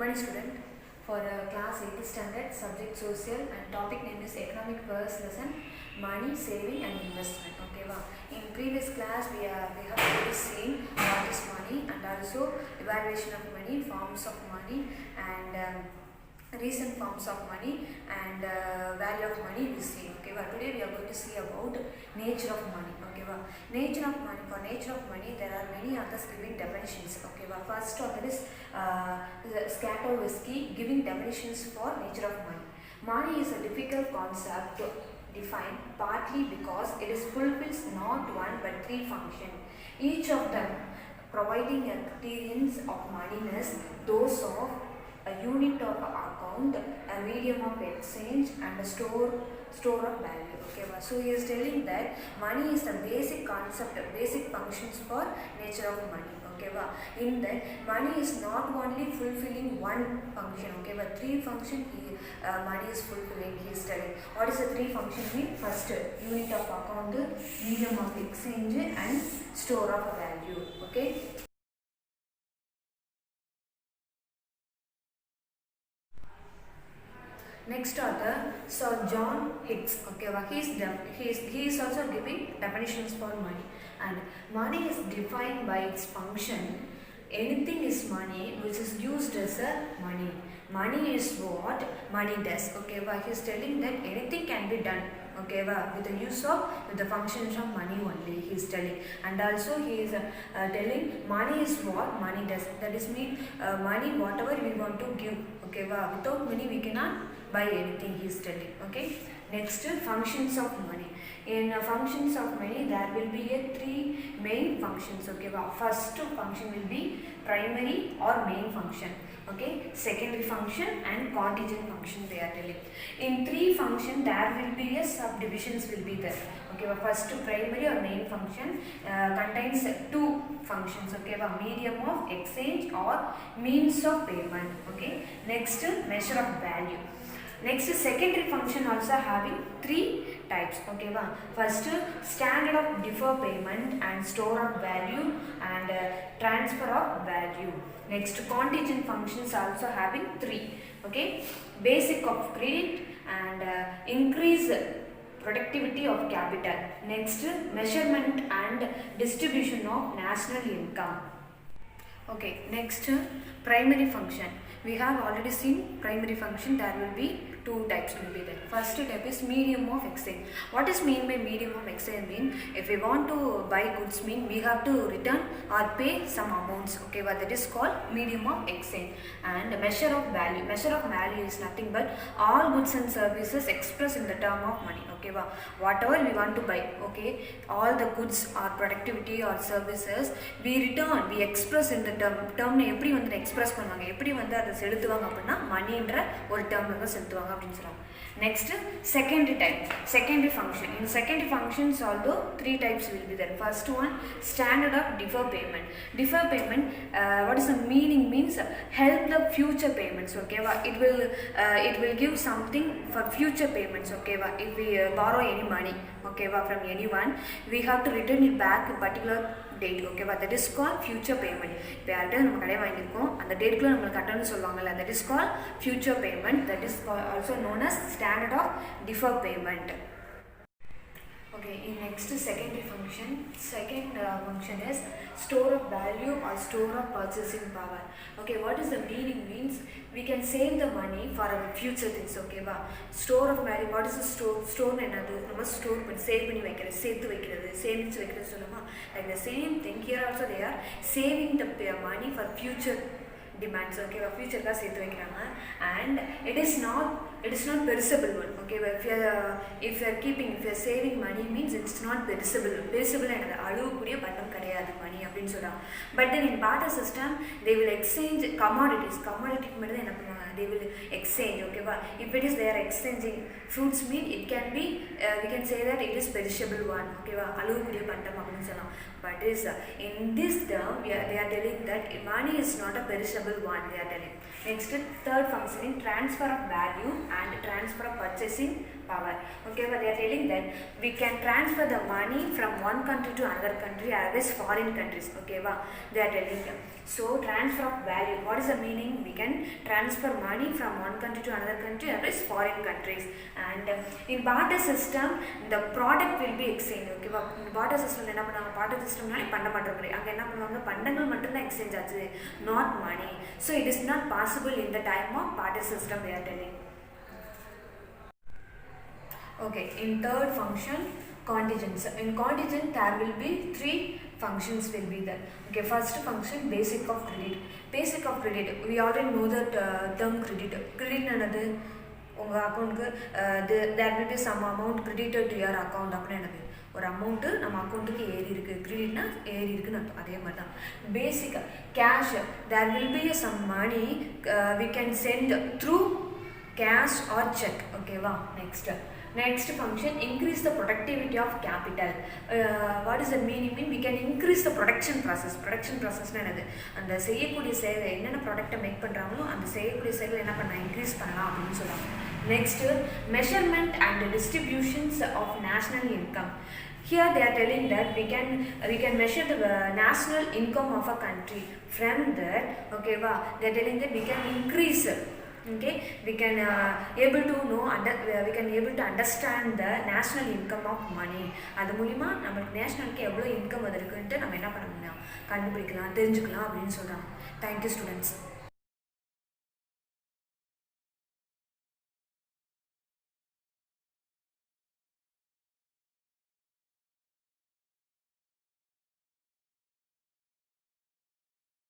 morning student. For class 8th standard, subject social and topic name is economic first lesson, money, saving and investment. Okay, wow. In previous class we have already seen what is money and also evaluation of money, forms of money and recent forms of money and value of money we see. Okay, well, today we are going to see about nature of money. Okay, well, nature of money. For nature of money there are many others giving definitions. Okay, well, first of it is Skatowski giving definitions for nature of money. Money is a difficult concept to define, partly because it is fulfills not one but three functions, each of them providing a criterions of moneyness, those of a unit of account, a medium of exchange and a store of value. Okay, so he is telling that money is the basic concept, basic functions for nature of money. Okay, in that money is not only fulfilling one function. Okay, but three functions money is fulfilling. He is telling what is the three functions mean. First, unit of account, medium of exchange and store of value. Okay. Next author, Sir John Hicks. Okay, he is also giving definitions for money. And money is defined by its function. Anything is money which is used as a money. Money is what money does. Okay, he is telling that anything can be done. Okay, with the use of with the functions of money only he is telling, and also he is telling money is what money does. That is mean money whatever we want to give. Okay, without money we cannot buy anything he is telling. Okay, next functions of money. In functions of money there will be three main functions. Okay, first function will be primary or main function. Okay, secondary function and contingent function they are telling. In three function there will be subdivisions will be there. Okay, first primary or main function contains two functions. Okay, medium of exchange or means of payment. Okay, next measure of value. Next secondary function also having three types. Okay, first standard of defer payment and store of value and transfer of value. Next contingent functions also having three. Okay, basic of credit and increase productivity of capital. Next measurement and distribution of national income. Okay, next primary function. We have already seen primary function. There will be two types will be there. First type is medium of exchange. What is mean by medium of exchange mean? If we want to buy goods mean we have to return or pay some amounts. Okay, that is called medium of exchange. And measure of value. Measure of value is nothing but all goods and services expressed in the term of money. Okay, whatever we want to buy. Okay, all the goods or productivity or services we return, we express in the term எப்படி வந்து express பண்ணுவாங்க, எப்படி வந்து அதை செலுத்துவாங்க அப்படின்னா மணின்ற ஒரு டேர்ம்ல தான் செலுத்துவாங்க அப்படின்னு சொல்லுவாங்க. Next secondary type, secondary function. In secondary functions although three types will be there. First one standard of defer payment. Defer payment what is the meaning means help the future payments. Okay, it will give something for future payments. Okay, if we borrow any money, okay, from anyone we have to return it back a particular date. Okay, that is called future payment. இப்போ யார்கிட்ட நம்ம கடை வாங்கியிருக்கோம் அந்த டேட்டுக்குள்ள நம்மளுக்கு கட்டணும்னு சொல்லுவாங்கல்ல, that is called future payment. That is also known as standard of defer payment. Okay, in next secondary function, second function is store of value or store of purchasing power. Okay, what is the meaning means we can save the money for our future things. Okay, store of value. What is the store என்னது நம்ம store பண்ணி save பண்ணி வைக்கிறது, சேர்த்து வைக்கிறது, சேமிச்சு வைக்கிறது சொல்லுமா. Like the same thing here also they are saving the money for future demands. Okay, future ka சேர்த்து வைக்கிறாங்க. And it is not perishable one. Okay, if you are keeping, if you are saving money means it's not perishable. Perishable என்னது அழுகக்கூடிய பணம் கிடையாது money அப்படின்னு சொல்றாங்க. But then in barter system they will exchange commodities. Commodity மட்டும் என்ன பண்ணுவாங்க, they will exchange. Okay, if it is they are exchanging fruits mean it can be we can say that it is perishable one. Okay, அழுகக்கூடிய பண்டம் அப்படின்னு சொல்லலாம். But is in this term they are telling that money is not a perishable one they are telling. Next third function in transfer of value and transfer of purchasing power. Okay, but they are telling that we can transfer the money from one country to another country, otherwise foreign countries. Okay, they are telling them. So transfer of value, what is the meaning? We can transfer money from one country to another country, otherwise foreign countries. And in barter system, the product will be exchanged. Okay, in barter system என்ன பண்ணுவாங்க? barter systemனாலே பண்ட மாட்டோம். அங்கே என்ன பண்ணுவாங்க? பண்டங்கள் மட்டும்தான் exchange ஆச்சு, not money. So it is not possible in the time of barter system, they are telling. Okay, in third function, contingents. In contingent there will be three functions will be there. Okay, first function, basic of credit. Basic of credit, we already know that term credit. Credit என்னது? உங்கள் அக்கௌண்ட்டுக்கு there will be some amount credited to your account. அப்படின்னா என்னது? ஒரு amount நம்ம அக்கௌண்ட்டுக்கு ஏறி இருக்குது, கிரெடிட்னா ஏறி இருக்குன்னு அர்த்தம். அதே மாதிரி தான் பேசிக் cash, there will be some money we can send through cash or check. ஓகேவா? Next function, increase the productivity of capital. What is the meaning? We can increase the production process. Production process என்னது? அந்த செய்யக்கூடிய செயல் என்னென்ன ப்ராடக்ட்டை make பண்ணுறாங்களோ அந்த செய்யக்கூடிய செயல் என்ன பண்ணலாம்? இன்க்ரீஸ் பண்ணலாம் அப்படின்னு சொல்கிறாங்க. Next, measurement and distributions of national income. Here they are telling that we can measure the national income of a country. From that, okay, they are telling that we can increase. Okay, we can able to understand the national income of money. அது மூலமா நமக்கு நேஷனலுக்கு எவ்வளோ income வந்திருக்குன்ட்டு நம்ம என்ன பண்ண முடியும்? கண்டுபிடிக்கலாம், தெரிஞ்சுக்கலாம் அப்படின்னு சொல்கிறாங்க. Thank you students.